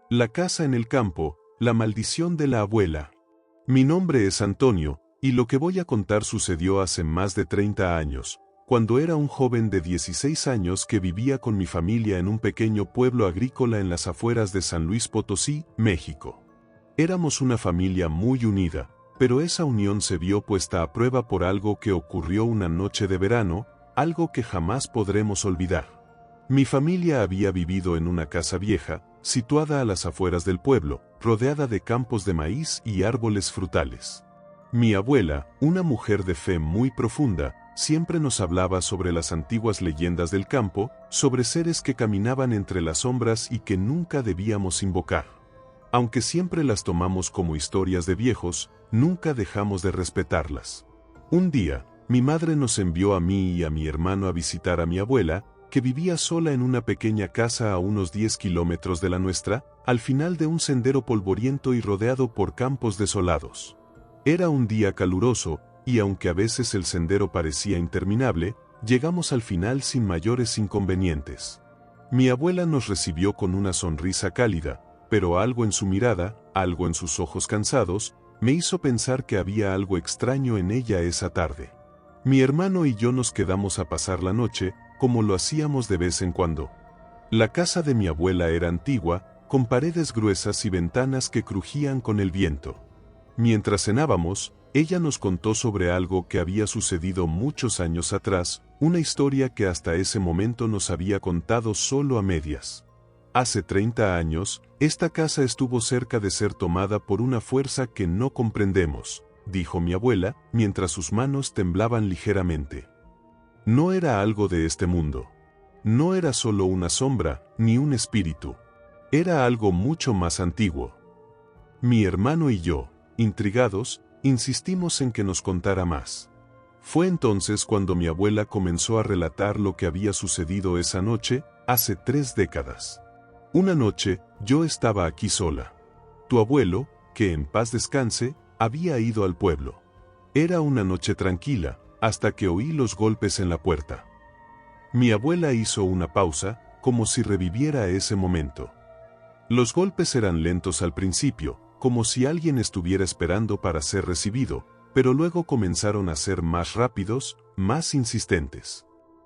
La casa en el campo, la maldición de la abuela. Mi nombre es Antonio, y lo que voy a contar sucedió hace más de 30 años, cuando era un joven de 16 años que vivía con mi familia en un pequeño pueblo agrícola en las afueras de San Luis Potosí, México. Éramos una familia muy unida, pero esa unión se vio puesta a prueba por algo que ocurrió una noche de verano, algo que jamás podremos olvidar. Mi familia había vivido en una casa vieja, situada a las afueras del pueblo, rodeada de campos de maíz y árboles frutales. Mi abuela, una mujer de fe muy profunda, siempre nos hablaba sobre las antiguas leyendas del campo, sobre seres que caminaban entre las sombras y que nunca debíamos invocar. Aunque siempre las tomamos como historias de viejos, nunca dejamos de respetarlas. Un día, mi madre nos envió a mí y a mi hermano a visitar a mi abuela, que vivía sola en una pequeña casa a unos 10 kilómetros de la nuestra, al final de un sendero polvoriento y rodeado por campos desolados. Era un día caluroso, y aunque a veces el sendero parecía interminable, llegamos al final sin mayores inconvenientes. Mi abuela nos recibió con una sonrisa cálida, pero algo en su mirada, algo en sus ojos cansados, me hizo pensar que había algo extraño en ella esa tarde. Mi hermano y yo nos quedamos a pasar la noche, como lo hacíamos de vez en cuando. La casa de mi abuela era antigua, con paredes gruesas y ventanas que crujían con el viento. Mientras cenábamos, ella nos contó sobre algo que había sucedido muchos años atrás, una historia que hasta ese momento nos había contado solo a medias. Hace 30 años, esta casa estuvo cerca de ser tomada por una fuerza que no comprendemos, dijo mi abuela, mientras sus manos temblaban ligeramente. No era algo de este mundo. No era solo una sombra, ni un espíritu. Era algo mucho más antiguo. Mi hermano y yo, intrigados, insistimos en que nos contara más. Fue entonces cuando mi abuela comenzó a relatar lo que había sucedido esa noche, hace 3 décadas. Una noche, yo estaba aquí sola. Tu abuelo, que en paz descanse, había ido al pueblo. Era una noche tranquila, hasta que oí los golpes en la puerta. Mi abuela hizo una pausa, como si reviviera ese momento. Los golpes eran lentos al principio, como si alguien estuviera esperando para ser recibido, pero luego comenzaron a ser más rápidos, más insistentes.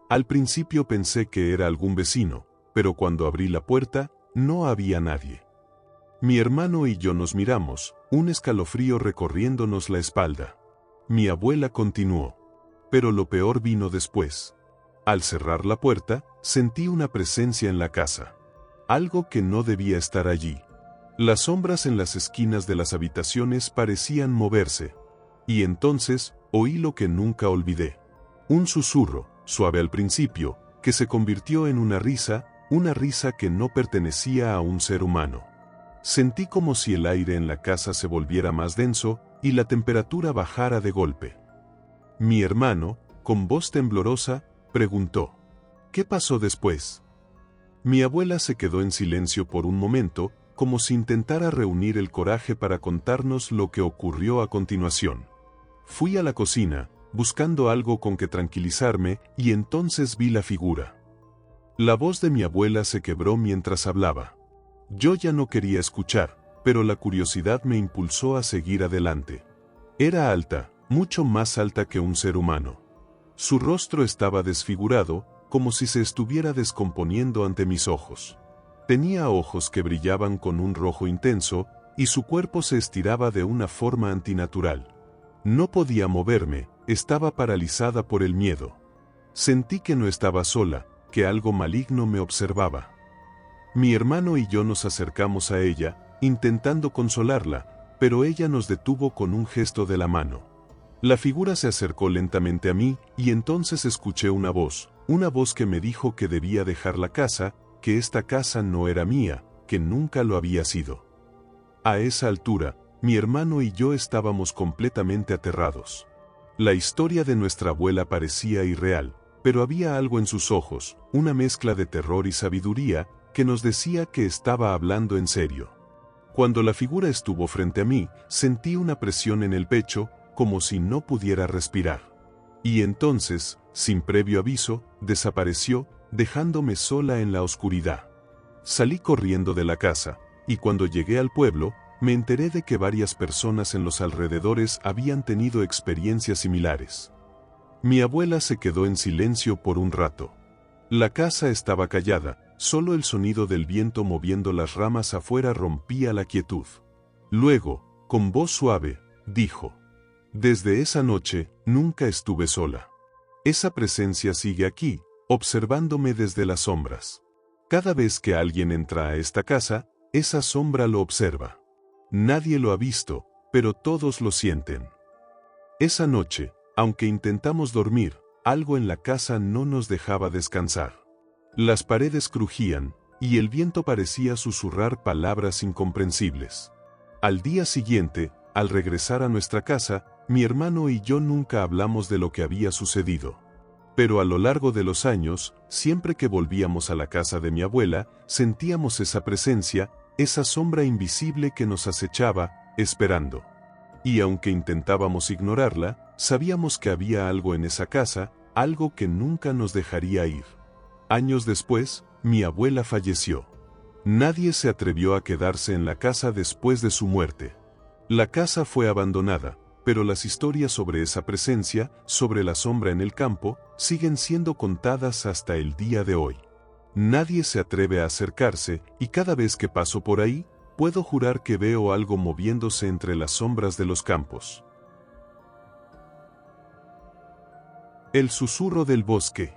Al principio pensé que era algún vecino, pero cuando abrí la puerta, no había nadie. Mi hermano y yo nos miramos, un escalofrío recorriéndonos la espalda. Mi abuela continuó. Pero lo peor vino después. Al cerrar la puerta, sentí una presencia en la casa. Algo que no debía estar allí. Las sombras en las esquinas de las habitaciones parecían moverse. Y entonces, oí lo que nunca olvidé. Un susurro, suave al principio, que se convirtió en una risa que no pertenecía a un ser humano. Sentí como si el aire en la casa se volviera más denso, y la temperatura bajara de golpe. Mi hermano, con voz temblorosa, preguntó: ¿qué pasó después? Mi abuela se quedó en silencio por un momento, como si intentara reunir el coraje para contarnos lo que ocurrió a continuación. Fui a la cocina, buscando algo con que tranquilizarme, y entonces vi la figura. La voz de mi abuela se quebró mientras hablaba. Yo ya no quería escuchar, pero la curiosidad me impulsó a seguir adelante. Era alta, mucho más alta que un ser humano. Su rostro estaba desfigurado, como si se estuviera descomponiendo ante mis ojos. Tenía ojos que brillaban con un rojo intenso, y su cuerpo se estiraba de una forma antinatural. No podía moverme, estaba paralizada por el miedo. Sentí que no estaba sola, que algo maligno me observaba. Mi hermano y yo nos acercamos a ella, intentando consolarla, pero ella nos detuvo con un gesto de la mano. La figura se acercó lentamente a mí, y entonces escuché una voz que me dijo que debía dejar la casa, que esta casa no era mía, que nunca lo había sido. A esa altura, mi hermano y yo estábamos completamente aterrados. La historia de nuestra abuela parecía irreal, pero había algo en sus ojos, una mezcla de terror y sabiduría, que nos decía que estaba hablando en serio. Cuando la figura estuvo frente a mí, sentí una presión en el pecho, como si no pudiera respirar. Y entonces, sin previo aviso, desapareció, dejándome sola en la oscuridad. Salí corriendo de la casa, y cuando llegué al pueblo, me enteré de que varias personas en los alrededores habían tenido experiencias similares. Mi abuela se quedó en silencio por un rato. La casa estaba callada, solo el sonido del viento moviendo las ramas afuera rompía la quietud. Luego, con voz suave, dijo: «Desde esa noche, nunca estuve sola. Esa presencia sigue aquí, observándome desde las sombras. Cada vez que alguien entra a esta casa, esa sombra lo observa. Nadie lo ha visto, pero todos lo sienten». Esa noche, aunque intentamos dormir, algo en la casa no nos dejaba descansar. Las paredes crujían, y el viento parecía susurrar palabras incomprensibles. Al día siguiente, al regresar a nuestra casa, mi hermano y yo nunca hablamos de lo que había sucedido. Pero a lo largo de los años, siempre que volvíamos a la casa de mi abuela, sentíamos esa presencia, esa sombra invisible que nos acechaba, esperando. Y aunque intentábamos ignorarla, sabíamos que había algo en esa casa, algo que nunca nos dejaría ir. Años después, mi abuela falleció. Nadie se atrevió a quedarse en la casa después de su muerte. La casa fue abandonada, pero las historias sobre esa presencia, sobre la sombra en el campo, siguen siendo contadas hasta el día de hoy. Nadie se atreve a acercarse, y cada vez que paso por ahí, puedo jurar que veo algo moviéndose entre las sombras de los campos. El susurro del bosque.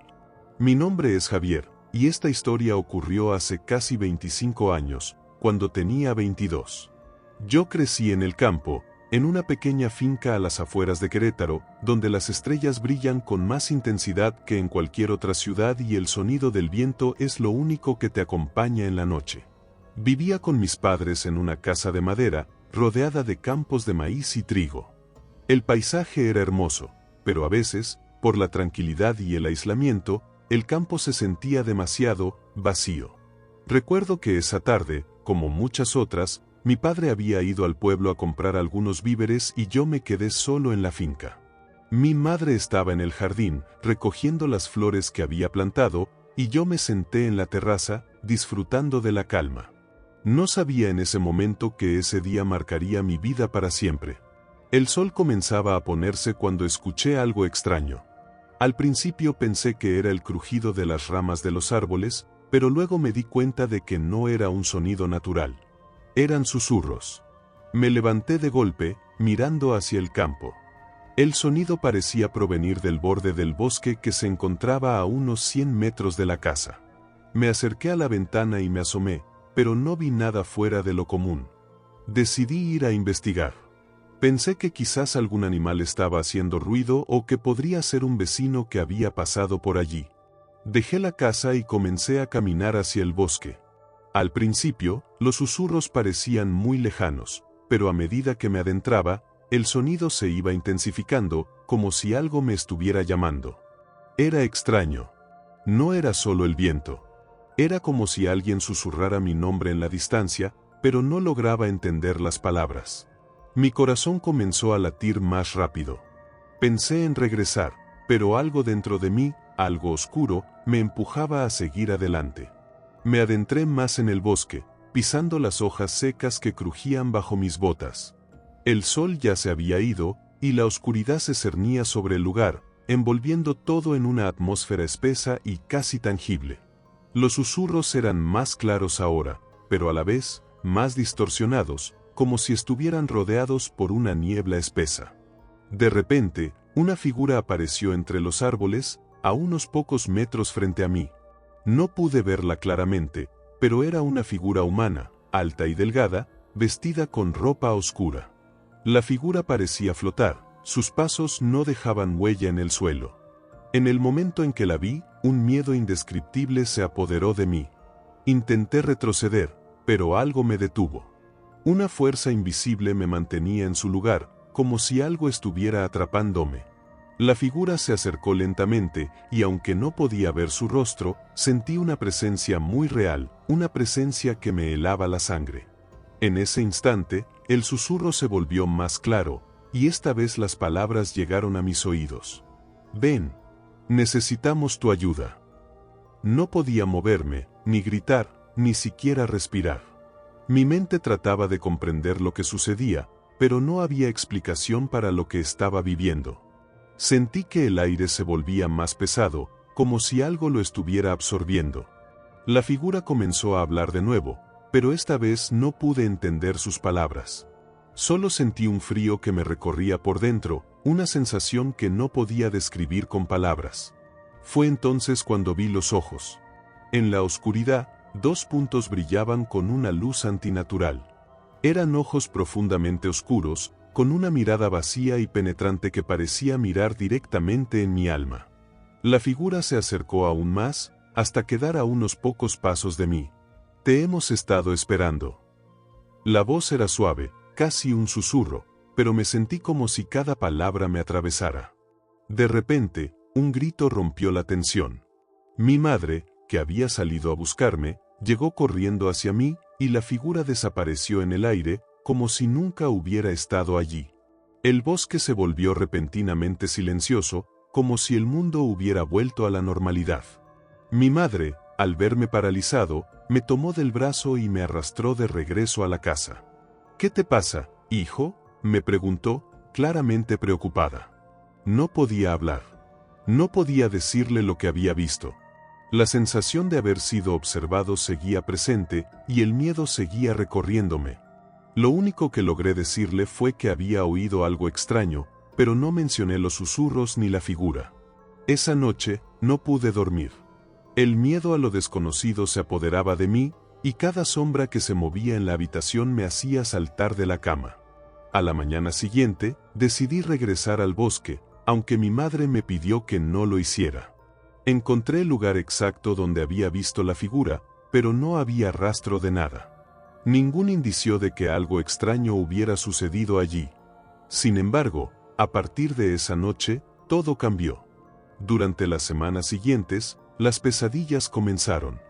Mi nombre es Javier, y esta historia ocurrió hace casi 25 años, cuando tenía 22. Yo crecí en el campo, en una pequeña finca a las afueras de Querétaro, donde las estrellas brillan con más intensidad que en cualquier otra ciudad y el sonido del viento es lo único que te acompaña en la noche. Vivía con mis padres en una casa de madera, rodeada de campos de maíz y trigo. El paisaje era hermoso, pero a veces, por la tranquilidad y el aislamiento, el campo se sentía demasiado vacío. Recuerdo que esa tarde, como muchas otras, mi padre había ido al pueblo a comprar algunos víveres y yo me quedé solo en la finca. Mi madre estaba en el jardín, recogiendo las flores que había plantado, y yo me senté en la terraza, disfrutando de la calma. No sabía en ese momento que ese día marcaría mi vida para siempre. El sol comenzaba a ponerse cuando escuché algo extraño. Al principio pensé que era el crujido de las ramas de los árboles, pero luego me di cuenta de que no era un sonido natural. Eran susurros. Me levanté de golpe, mirando hacia el campo. El sonido parecía provenir del borde del bosque que se encontraba a unos 100 metros de la casa. Me acerqué a la ventana y me asomé, pero no vi nada fuera de lo común. Decidí ir a investigar. Pensé que quizás algún animal estaba haciendo ruido o que podría ser un vecino que había pasado por allí. Dejé la casa y comencé a caminar hacia el bosque. Al principio, los susurros parecían muy lejanos, pero a medida que me adentraba, el sonido se iba intensificando, como si algo me estuviera llamando. Era extraño. No era solo el viento. Era como si alguien susurrara mi nombre en la distancia, pero no lograba entender las palabras. Mi corazón comenzó a latir más rápido. Pensé en regresar, pero algo dentro de mí, algo oscuro, me empujaba a seguir adelante. Me adentré más en el bosque, pisando las hojas secas que crujían bajo mis botas. El sol ya se había ido, y la oscuridad se cernía sobre el lugar, envolviendo todo en una atmósfera espesa y casi tangible. Los susurros eran más claros ahora, pero a la vez, más distorsionados, como si estuvieran rodeados por una niebla espesa. De repente, una figura apareció entre los árboles, a unos pocos metros frente a mí. No pude verla claramente, pero era una figura humana, alta y delgada, vestida con ropa oscura. La figura parecía flotar, sus pasos no dejaban huella en el suelo. En el momento en que la vi, un miedo indescriptible se apoderó de mí. Intenté retroceder, pero algo me detuvo. Una fuerza invisible me mantenía en su lugar, como si algo estuviera atrapándome. La figura se acercó lentamente, y aunque no podía ver su rostro, sentí una presencia muy real, una presencia que me helaba la sangre. En ese instante, el susurro se volvió más claro, y esta vez las palabras llegaron a mis oídos. «Ven, necesitamos tu ayuda». No podía moverme, ni gritar, ni siquiera respirar. Mi mente trataba de comprender lo que sucedía, pero no había explicación para lo que estaba viviendo. Sentí que el aire se volvía más pesado, como si algo lo estuviera absorbiendo. La figura comenzó a hablar de nuevo, pero esta vez no pude entender sus palabras. Solo sentí un frío que me recorría por dentro, una sensación que no podía describir con palabras. Fue entonces cuando vi los ojos. En la oscuridad, 2 puntos brillaban con una luz antinatural. Eran ojos profundamente oscuros, con una mirada vacía y penetrante que parecía mirar directamente en mi alma. La figura se acercó aún más, hasta quedar a unos pocos pasos de mí. Te hemos estado esperando. La voz era suave, casi un susurro, pero me sentí como si cada palabra me atravesara. De repente, un grito rompió la tensión. Mi madre, que había salido a buscarme, llegó corriendo hacia mí, y la figura desapareció en el aire, como si nunca hubiera estado allí. El bosque se volvió repentinamente silencioso, como si el mundo hubiera vuelto a la normalidad. Mi madre, al verme paralizado, me tomó del brazo y me arrastró de regreso a la casa. ¿Qué te pasa, hijo?, me preguntó, claramente preocupada. No podía hablar. No podía decirle lo que había visto. La sensación de haber sido observado seguía presente, y el miedo seguía recorriéndome. Lo único que logré decirle fue que había oído algo extraño, pero no mencioné los susurros ni la figura. Esa noche, no pude dormir. El miedo a lo desconocido se apoderaba de mí, y cada sombra que se movía en la habitación me hacía saltar de la cama. A la mañana siguiente, decidí regresar al bosque, aunque mi madre me pidió que no lo hiciera. Encontré el lugar exacto donde había visto la figura, pero no había rastro de nada. Ningún indicio de que algo extraño hubiera sucedido allí. Sin embargo, a partir de esa noche, todo cambió. Durante las semanas siguientes, las pesadillas comenzaron.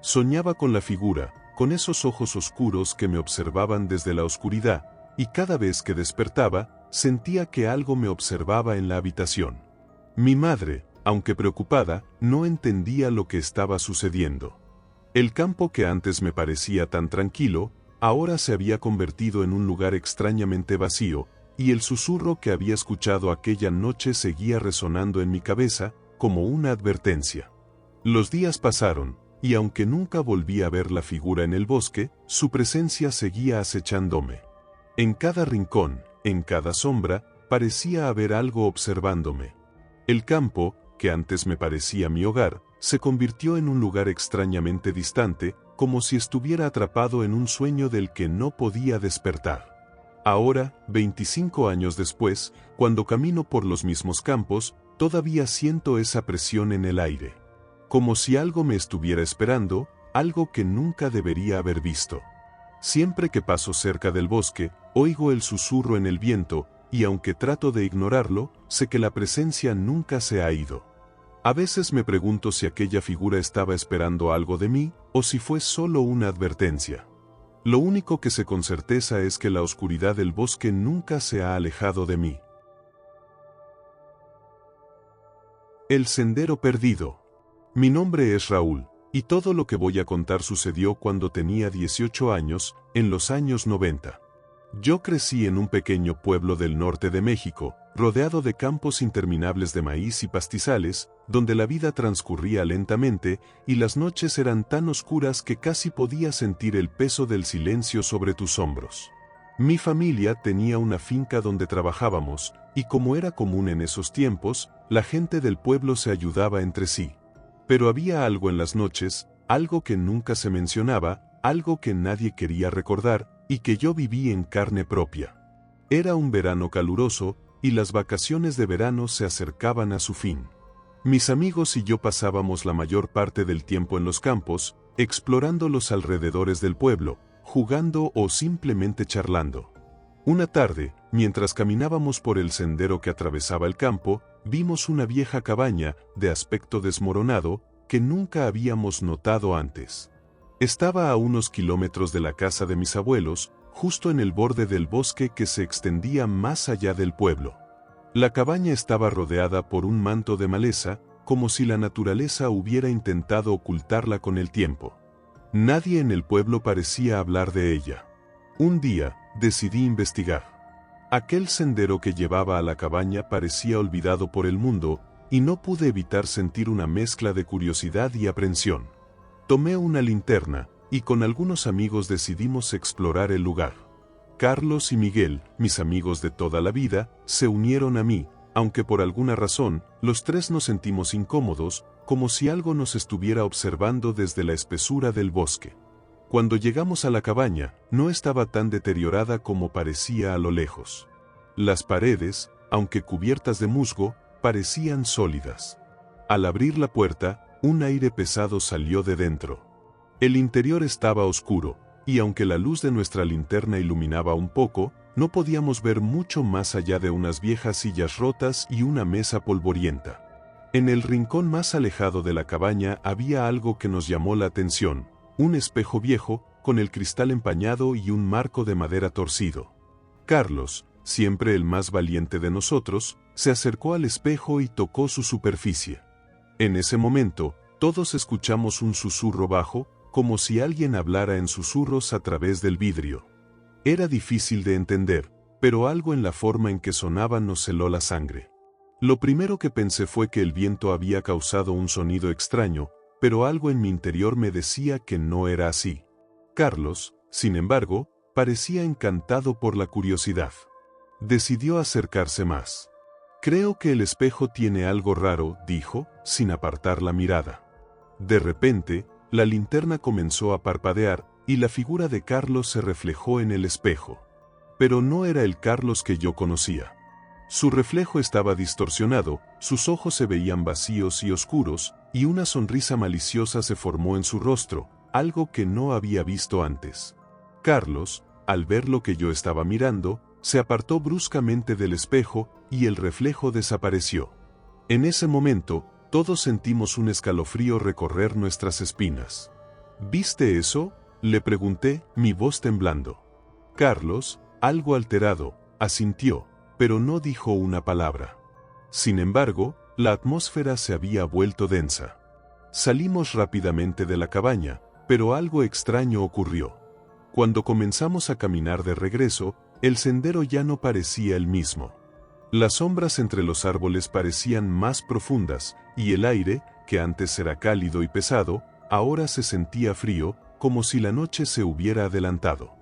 Soñaba con la figura, con esos ojos oscuros que me observaban desde la oscuridad, y cada vez que despertaba, sentía que algo me observaba en la habitación. Mi madre, aunque preocupada, no entendía lo que estaba sucediendo. El campo que antes me parecía tan tranquilo, ahora se había convertido en un lugar extrañamente vacío, y el susurro que había escuchado aquella noche seguía resonando en mi cabeza, como una advertencia. Los días pasaron, y aunque nunca volví a ver la figura en el bosque, su presencia seguía acechándome. En cada rincón, en cada sombra, parecía haber algo observándome. El campo, que antes me parecía mi hogar, se convirtió en un lugar extrañamente distante, como si estuviera atrapado en un sueño del que no podía despertar. Ahora, 25 años después, cuando camino por los mismos campos, todavía siento esa presión en el aire. Como si algo me estuviera esperando, algo que nunca debería haber visto. Siempre que paso cerca del bosque, oigo el susurro en el viento, y aunque trato de ignorarlo, sé que la presencia nunca se ha ido. A veces me pregunto si aquella figura estaba esperando algo de mí, o si fue solo una advertencia. Lo único que sé con certeza es que la oscuridad del bosque nunca se ha alejado de mí. El sendero perdido. Mi nombre es Raúl, y todo lo que voy a contar sucedió cuando tenía 18 años, en los años 90. Yo crecí en un pequeño pueblo del norte de México, rodeado de campos interminables de maíz y pastizales, donde la vida transcurría lentamente, y las noches eran tan oscuras que casi podías sentir el peso del silencio sobre tus hombros. Mi familia tenía una finca donde trabajábamos, y como era común en esos tiempos, la gente del pueblo se ayudaba entre sí. Pero había algo en las noches, algo que nunca se mencionaba, algo que nadie quería recordar, y que yo viví en carne propia. Era un verano caluroso, y las vacaciones de verano se acercaban a su fin. Mis amigos y yo pasábamos la mayor parte del tiempo en los campos, explorando los alrededores del pueblo, jugando o simplemente charlando. Una tarde, mientras caminábamos por el sendero que atravesaba el campo, vimos una vieja cabaña, de aspecto desmoronado, que nunca habíamos notado antes. Estaba a unos kilómetros de la casa de mis abuelos, justo en el borde del bosque que se extendía más allá del pueblo. La cabaña estaba rodeada por un manto de maleza, como si la naturaleza hubiera intentado ocultarla con el tiempo. Nadie en el pueblo parecía hablar de ella. Un día, decidí investigar. Aquel sendero que llevaba a la cabaña parecía olvidado por el mundo, y no pude evitar sentir una mezcla de curiosidad y aprensión. Tomé una linterna, y con algunos amigos decidimos explorar el lugar. Carlos y Miguel, mis amigos de toda la vida, se unieron a mí, aunque por alguna razón, los tres nos sentimos incómodos, como si algo nos estuviera observando desde la espesura del bosque. Cuando llegamos a la cabaña, no estaba tan deteriorada como parecía a lo lejos. Las paredes, aunque cubiertas de musgo, parecían sólidas. Al abrir la puerta, un aire pesado salió de dentro. El interior estaba oscuro, y aunque la luz de nuestra linterna iluminaba un poco, no podíamos ver mucho más allá de unas viejas sillas rotas y una mesa polvorienta. En el rincón más alejado de la cabaña había algo que nos llamó la atención: un espejo viejo, con el cristal empañado y un marco de madera torcido. Carlos, siempre el más valiente de nosotros, se acercó al espejo y tocó su superficie. En ese momento, todos escuchamos un susurro bajo, como si alguien hablara en susurros a través del vidrio. Era difícil de entender, pero algo en la forma en que sonaba nos heló la sangre. Lo primero que pensé fue que el viento había causado un sonido extraño, pero algo en mi interior me decía que no era así. Carlos, sin embargo, parecía encantado por la curiosidad. Decidió acercarse más. «Creo que el espejo tiene algo raro», dijo, sin apartar la mirada. De repente, la linterna comenzó a parpadear, y la figura de Carlos se reflejó en el espejo. Pero no era el Carlos que yo conocía. Su reflejo estaba distorsionado, sus ojos se veían vacíos y oscuros, y una sonrisa maliciosa se formó en su rostro, algo que no había visto antes. Carlos, al ver lo que yo estaba mirando, se apartó bruscamente del espejo, y el reflejo desapareció. En ese momento, todos sentimos un escalofrío recorrer nuestras espinas. «¿Viste eso?», le pregunté, mi voz temblando. Carlos, algo alterado, asintió, pero no dijo una palabra. Sin embargo, la atmósfera se había vuelto densa. Salimos rápidamente de la cabaña, pero algo extraño ocurrió. Cuando comenzamos a caminar de regreso, el sendero ya no parecía el mismo. Las sombras entre los árboles parecían más profundas, y el aire, que antes era cálido y pesado, ahora se sentía frío, como si la noche se hubiera adelantado.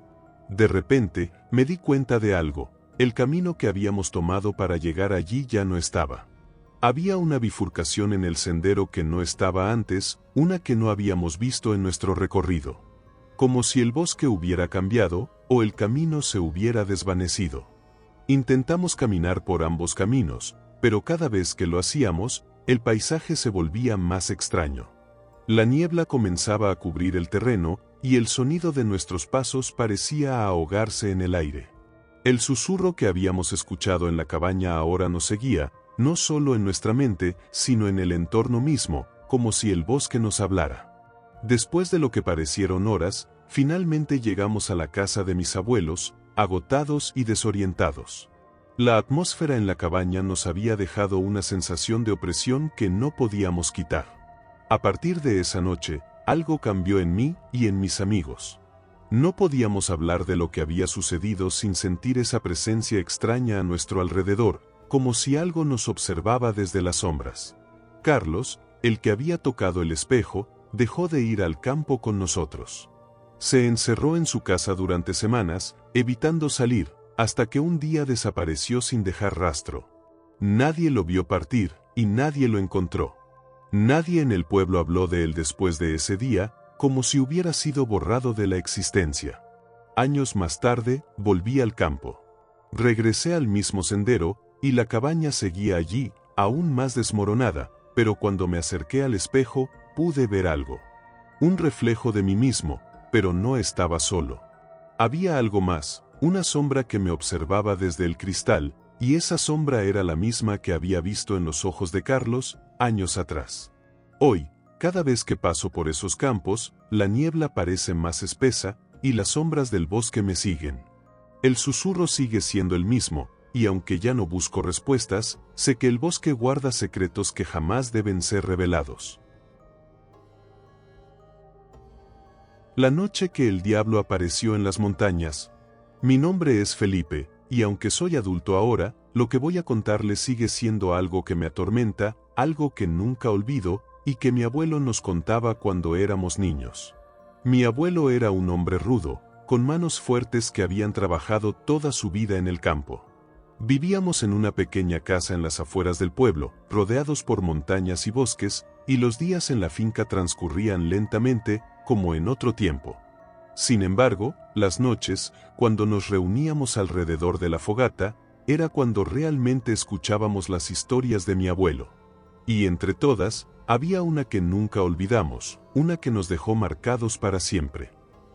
De repente, me di cuenta de algo: el camino que habíamos tomado para llegar allí ya no estaba. Había una bifurcación en el sendero que no estaba antes, una que no habíamos visto en nuestro recorrido. Como si el bosque hubiera cambiado, o el camino se hubiera desvanecido. Intentamos caminar por ambos caminos, pero cada vez que lo hacíamos, el paisaje se volvía más extraño. La niebla comenzaba a cubrir el terreno, y el sonido de nuestros pasos parecía ahogarse en el aire. El susurro que habíamos escuchado en la cabaña ahora nos seguía, no solo en nuestra mente, sino en el entorno mismo, como si el bosque nos hablara. Después de lo que parecieron horas, finalmente llegamos a la casa de mis abuelos, agotados y desorientados. La atmósfera en la cabaña nos había dejado una sensación de opresión que no podíamos quitar. A partir de esa noche, algo cambió en mí y en mis amigos. No podíamos hablar de lo que había sucedido sin sentir esa presencia extraña a nuestro alrededor, como si algo nos observaba desde las sombras. Carlos, el que había tocado el espejo, dejó de ir al campo con nosotros. Se encerró en su casa durante semanas, evitando salir, hasta que un día desapareció sin dejar rastro. Nadie lo vio partir, y nadie lo encontró. Nadie en el pueblo habló de él después de ese día, como si hubiera sido borrado de la existencia. Años más tarde, volví al campo. Regresé al mismo sendero, y la cabaña seguía allí, aún más desmoronada, pero cuando me acerqué al espejo, pude ver algo. Un reflejo de mí mismo, pero no estaba solo. Había algo más, una sombra que me observaba desde el cristal, y esa sombra era la misma que había visto en los ojos de Carlos, años atrás. Hoy, cada vez que paso por esos campos, la niebla parece más espesa, y las sombras del bosque me siguen. El susurro sigue siendo el mismo, y aunque ya no busco respuestas, sé que el bosque guarda secretos que jamás deben ser revelados. La noche que el diablo apareció en las montañas. Mi nombre es Felipe, y aunque soy adulto ahora, lo que voy a contarles sigue siendo algo que me atormenta, algo que nunca olvido, y que mi abuelo nos contaba cuando éramos niños. Mi abuelo era un hombre rudo, con manos fuertes que habían trabajado toda su vida en el campo. Vivíamos en una pequeña casa en las afueras del pueblo, rodeados por montañas y bosques, y los días en la finca transcurrían lentamente, como en otro tiempo. Sin embargo, las noches, cuando nos reuníamos alrededor de la fogata, era cuando realmente escuchábamos las historias de mi abuelo. Y entre todas, había una que nunca olvidamos, una que nos dejó marcados para siempre.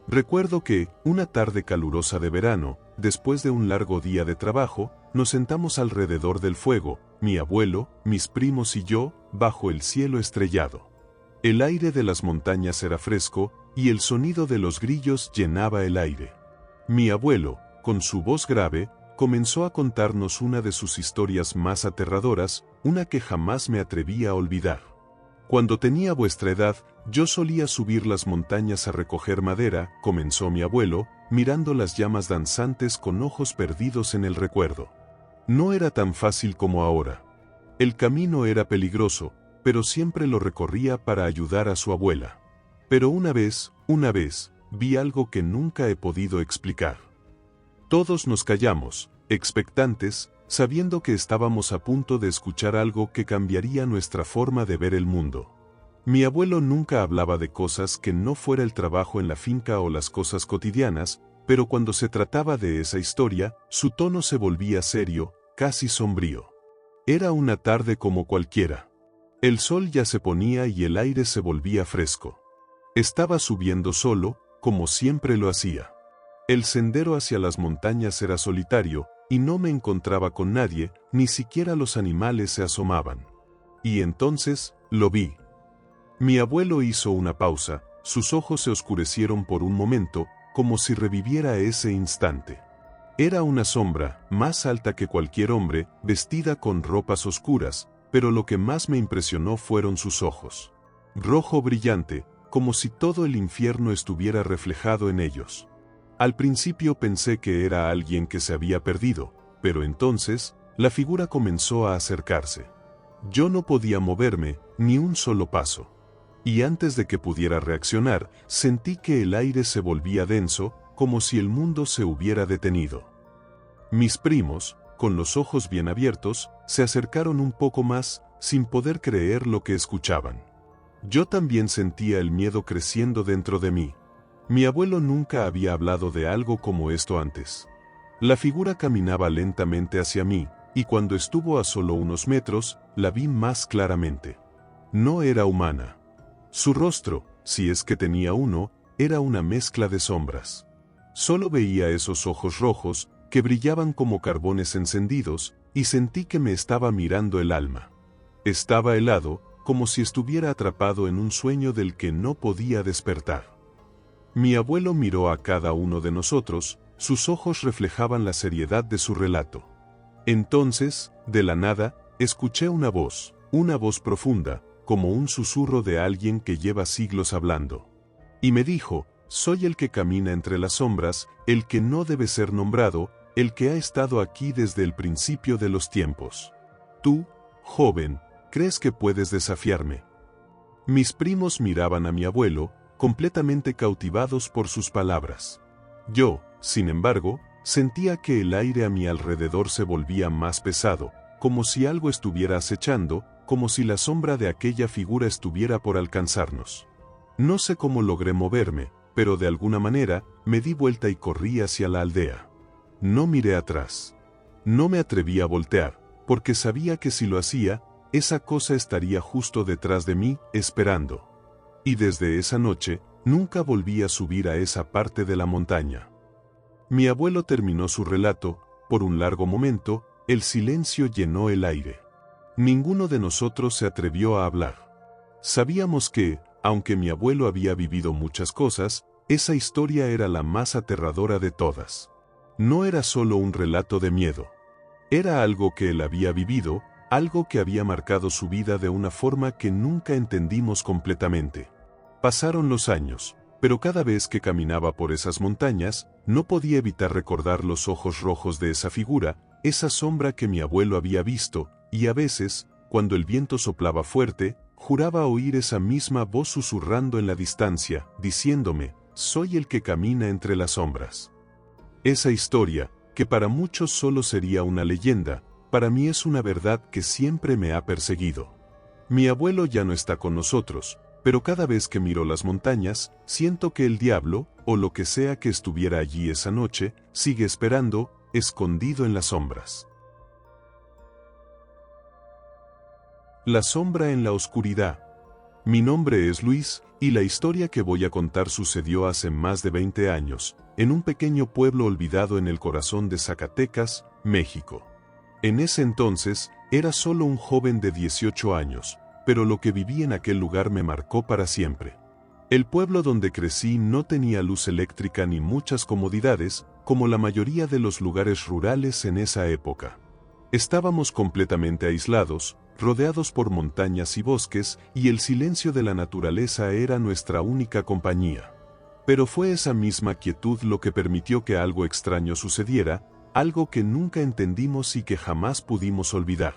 Recuerdo que, una tarde calurosa de verano, después de un largo día de trabajo, nos sentamos alrededor del fuego, mi abuelo, mis primos y yo, bajo el cielo estrellado. El aire de las montañas era fresco, y el sonido de los grillos llenaba el aire. Mi abuelo, con su voz grave, comenzó a contarnos una de sus historias más aterradoras, una que jamás me atreví a olvidar. Cuando tenía vuestra edad, yo solía subir las montañas a recoger madera, comenzó mi abuelo, mirando las llamas danzantes con ojos perdidos en el recuerdo. No era tan fácil como ahora. El camino era peligroso, pero siempre lo recorría para ayudar a su abuela. Pero una vez, vi algo que nunca he podido explicar. Todos nos callamos, expectantes, sabiendo que estábamos a punto de escuchar algo que cambiaría nuestra forma de ver el mundo. Mi abuelo nunca hablaba de cosas que no fuera el trabajo en la finca o las cosas cotidianas, pero cuando se trataba de esa historia, su tono se volvía serio, casi sombrío. Era una tarde como cualquiera. El sol ya se ponía y el aire se volvía fresco. Estaba subiendo solo, como siempre lo hacía. El sendero hacia las montañas era solitario, y no me encontraba con nadie, ni siquiera los animales se asomaban. Y entonces, lo vi. Mi abuelo hizo una pausa, sus ojos se oscurecieron por un momento, como si reviviera ese instante. Era una sombra, más alta que cualquier hombre, vestida con ropas oscuras, pero lo que más me impresionó fueron sus ojos. Rojo brillante, como si todo el infierno estuviera reflejado en ellos. Al principio pensé que era alguien que se había perdido, pero entonces, la figura comenzó a acercarse. Yo no podía moverme, ni un solo paso. Y antes de que pudiera reaccionar, sentí que el aire se volvía denso, como si el mundo se hubiera detenido. Mis primos, con los ojos bien abiertos, se acercaron un poco más, sin poder creer lo que escuchaban. Yo también sentía el miedo creciendo dentro de mí. Mi abuelo nunca había hablado de algo como esto antes. La figura caminaba lentamente hacia mí, y cuando estuvo a solo unos metros, la vi más claramente. No era humana. Su rostro, si es que tenía uno, era una mezcla de sombras. Solo veía esos ojos rojos, que brillaban como carbones encendidos, y sentí que me estaba mirando el alma. Estaba helado, como si estuviera atrapado en un sueño del que no podía despertar. Mi abuelo miró a cada uno de nosotros, sus ojos reflejaban la seriedad de su relato. Entonces, de la nada, escuché una voz profunda, como un susurro de alguien que lleva siglos hablando. Y me dijo, soy el que camina entre las sombras, el que no debe ser nombrado, el que ha estado aquí desde el principio de los tiempos. Tú, joven, ¿crees que puedes desafiarme? Mis primos miraban a mi abuelo, completamente cautivados por sus palabras. Yo, sin embargo, sentía que el aire a mi alrededor se volvía más pesado, como si algo estuviera acechando, como si la sombra de aquella figura estuviera por alcanzarnos. No sé cómo logré moverme, pero de alguna manera, me di vuelta y corrí hacia la aldea. No miré atrás. No me atreví a voltear, porque sabía que si lo hacía, esa cosa estaría justo detrás de mí, esperando. Y desde esa noche, nunca volví a subir a esa parte de la montaña. Mi abuelo terminó su relato, por un largo momento, el silencio llenó el aire. Ninguno de nosotros se atrevió a hablar. Sabíamos que, aunque mi abuelo había vivido muchas cosas, esa historia era la más aterradora de todas. No era solo un relato de miedo. Era algo que él había vivido, algo que había marcado su vida de una forma que nunca entendimos completamente. Pasaron los años. pero cada vez que caminaba por esas montañas, no podía evitar recordar los ojos rojos de esa figura, esa sombra que mi abuelo había visto, y a veces, cuando el viento soplaba fuerte, juraba oír esa misma voz susurrando en la distancia, diciéndome, soy el que camina entre las sombras. Esa historia, que para muchos solo sería una leyenda, para mí es una verdad que siempre me ha perseguido. Mi abuelo ya no está con nosotros, pero cada vez que miro las montañas, siento que el diablo, o lo que sea que estuviera allí esa noche, sigue esperando, escondido en las sombras. La sombra en la oscuridad. Mi nombre es Luis, y la historia que voy a contar sucedió hace más de 20 años, en un pequeño pueblo olvidado en el corazón de Zacatecas, México. En ese entonces, era solo un joven de 18 años, pero lo que viví en aquel lugar me marcó para siempre. El pueblo donde crecí no tenía luz eléctrica ni muchas comodidades, como la mayoría de los lugares rurales en esa época. Estábamos completamente aislados, rodeados por montañas y bosques, y el silencio de la naturaleza era nuestra única compañía. Pero fue esa misma quietud lo que permitió que algo extraño sucediera, algo que nunca entendimos y que jamás pudimos olvidar.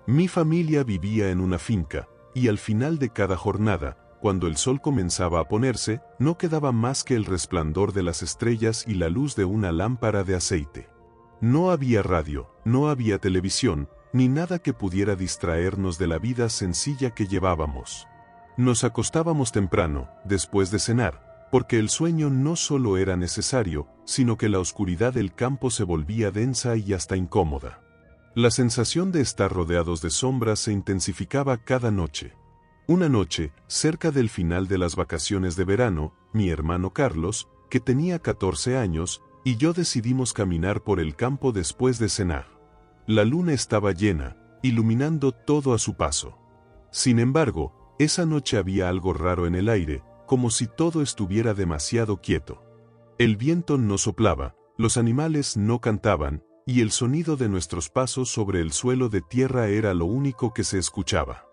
Mi familia vivía en una finca, y al final de cada jornada, cuando el sol comenzaba a ponerse, no quedaba más que el resplandor de las estrellas y la luz de una lámpara de aceite. No había radio, no había televisión, ni nada que pudiera distraernos de la vida sencilla que llevábamos. Nos acostábamos temprano, después de cenar, porque el sueño no solo era necesario, sino que la oscuridad del campo se volvía densa y hasta incómoda. La sensación de estar rodeados de sombras se intensificaba cada noche. Una noche, cerca del final de las vacaciones de verano, mi hermano Carlos, que tenía 14 años, y yo decidimos caminar por el campo después de cenar. La luna estaba llena, iluminando todo a su paso. Sin embargo, esa noche había algo raro en el aire, como si todo estuviera demasiado quieto. El viento no soplaba, los animales no cantaban, y el sonido de nuestros pasos sobre el suelo de tierra era lo único que se escuchaba.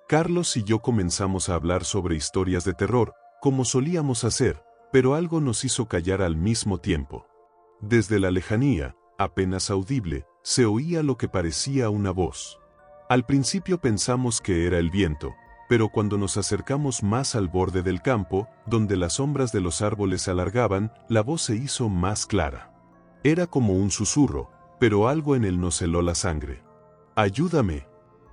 Carlos y yo comenzamos a hablar sobre historias de terror, como solíamos hacer, pero algo nos hizo callar al mismo tiempo. Desde la lejanía, apenas audible, se oía lo que parecía una voz. Al principio pensamos que era el viento, pero cuando nos acercamos más al borde del campo, donde las sombras de los árboles se alargaban, la voz se hizo más clara. Era como un susurro, pero algo en él nos heló la sangre. «Ayúdame,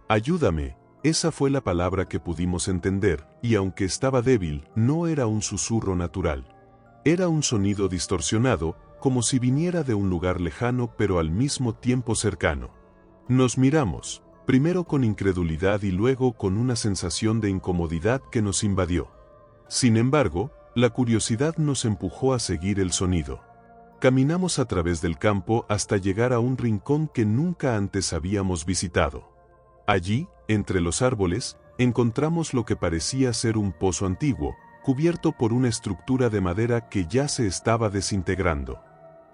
ayúdame», esa fue la palabra que pudimos entender, y aunque estaba débil, no era un susurro natural. Era un sonido distorsionado, como si viniera de un lugar lejano pero al mismo tiempo cercano. Nos miramos, primero con incredulidad y luego con una sensación de incomodidad que nos invadió. Sin embargo, la curiosidad nos empujó a seguir el sonido. Caminamos a través del campo hasta llegar a un rincón que nunca antes habíamos visitado. Allí, entre los árboles, encontramos lo que parecía ser un pozo antiguo, cubierto por una estructura de madera que ya se estaba desintegrando.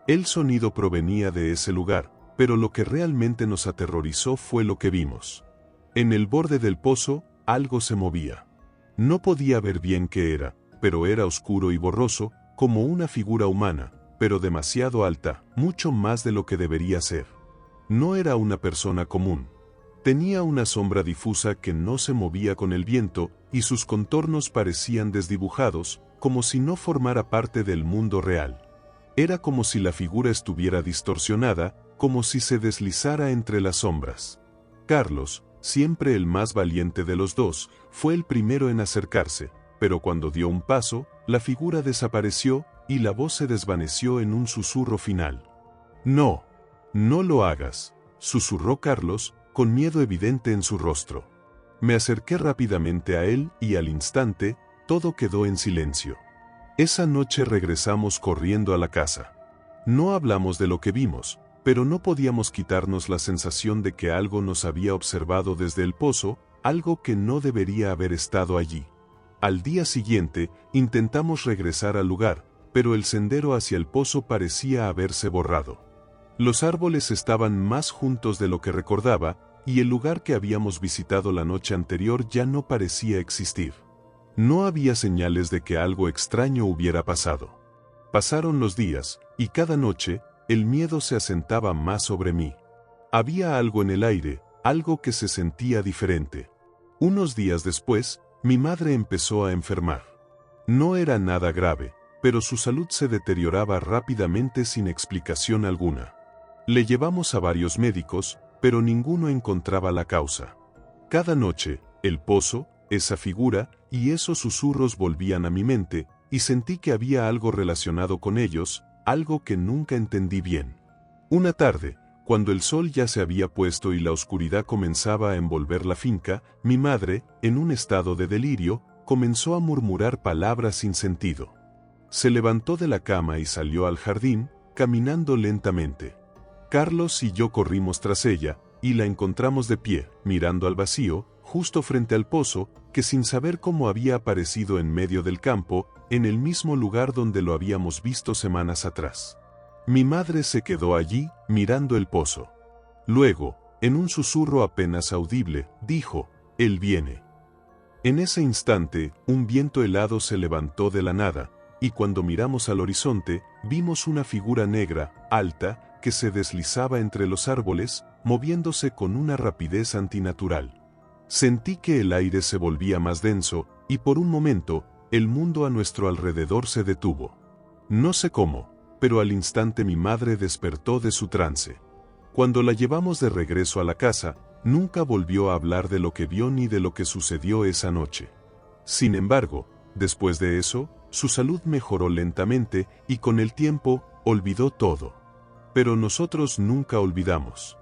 El sonido provenía de ese lugar, pero lo que realmente nos aterrorizó fue lo que vimos. En el borde del pozo, algo se movía. No podía ver bien qué era, pero era oscuro y borroso, como una figura humana, pero demasiado alta, mucho más de lo que debería ser. No era una persona común. Tenía una sombra difusa que no se movía con el viento, y sus contornos parecían desdibujados, como si no formara parte del mundo real. Era como si la figura estuviera distorsionada, como si se deslizara entre las sombras. Carlos, siempre el más valiente de los dos, fue el primero en acercarse, pero cuando dio un paso, la figura desapareció, y la voz se desvaneció en un susurro final. «No, no lo hagas», susurró Carlos, con miedo evidente en su rostro. Me acerqué rápidamente a él y al instante, todo quedó en silencio. Esa noche regresamos corriendo a la casa. No hablamos de lo que vimos, pero no podíamos quitarnos la sensación de que algo nos había observado desde el pozo, algo que no debería haber estado allí. Al día siguiente, intentamos regresar al lugar, pero el sendero hacia el pozo parecía haberse borrado. Los árboles estaban más juntos de lo que recordaba, y el lugar que habíamos visitado la noche anterior ya no parecía existir. No había señales de que algo extraño hubiera pasado. Pasaron los días, y cada noche, el miedo se asentaba más sobre mí. Había algo en el aire, algo que se sentía diferente. Unos días después, mi madre empezó a enfermar. No era nada grave, pero su salud se deterioraba rápidamente sin explicación alguna. Le llevamos a varios médicos, pero ninguno encontraba la causa. Cada noche, el pozo, esa figura y esos susurros volvían a mi mente, y sentí que había algo relacionado con ellos, algo que nunca entendí bien. Una tarde, cuando el sol ya se había puesto y la oscuridad comenzaba a envolver la finca, mi madre, en un estado de delirio, comenzó a murmurar palabras sin sentido. Se levantó de la cama y salió al jardín, caminando lentamente. Carlos y yo corrimos tras ella, y la encontramos de pie, mirando al vacío, justo frente al pozo, que sin saber cómo había aparecido en medio del campo, en el mismo lugar donde lo habíamos visto semanas atrás. Mi madre se quedó allí, mirando el pozo. Luego, en un susurro apenas audible, dijo, «Él viene». En ese instante, un viento helado se levantó de la nada, y cuando miramos al horizonte, vimos una figura negra, alta, que se deslizaba entre los árboles, moviéndose con una rapidez antinatural. Sentí que el aire se volvía más denso, y por un momento, el mundo a nuestro alrededor se detuvo. No sé cómo, pero al instante mi madre despertó de su trance. Cuando la llevamos de regreso a la casa, nunca volvió a hablar de lo que vio ni de lo que sucedió esa noche. Sin embargo, después de eso, su salud mejoró lentamente y con el tiempo, olvidó todo. Pero nosotros nunca olvidamos.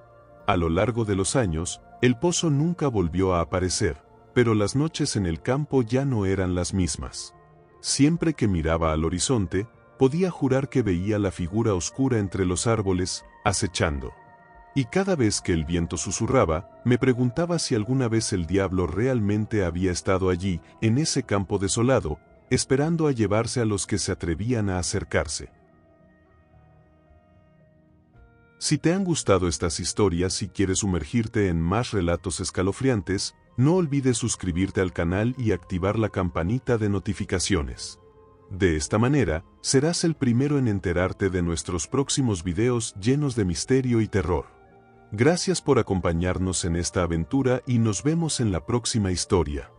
A lo largo de los años, el pozo nunca volvió a aparecer, pero las noches en el campo ya no eran las mismas. Siempre que miraba al horizonte, podía jurar que veía la figura oscura entre los árboles, acechando. Y cada vez que el viento susurraba, me preguntaba si alguna vez el diablo realmente había estado allí, en ese campo desolado, esperando a llevarse a los que se atrevían a acercarse. Si te han gustado estas historias y quieres sumergirte en más relatos escalofriantes, no olvides suscribirte al canal y activar la campanita de notificaciones. De esta manera, serás el primero en enterarte de nuestros próximos videos llenos de misterio y terror. Gracias por acompañarnos en esta aventura y nos vemos en la próxima historia.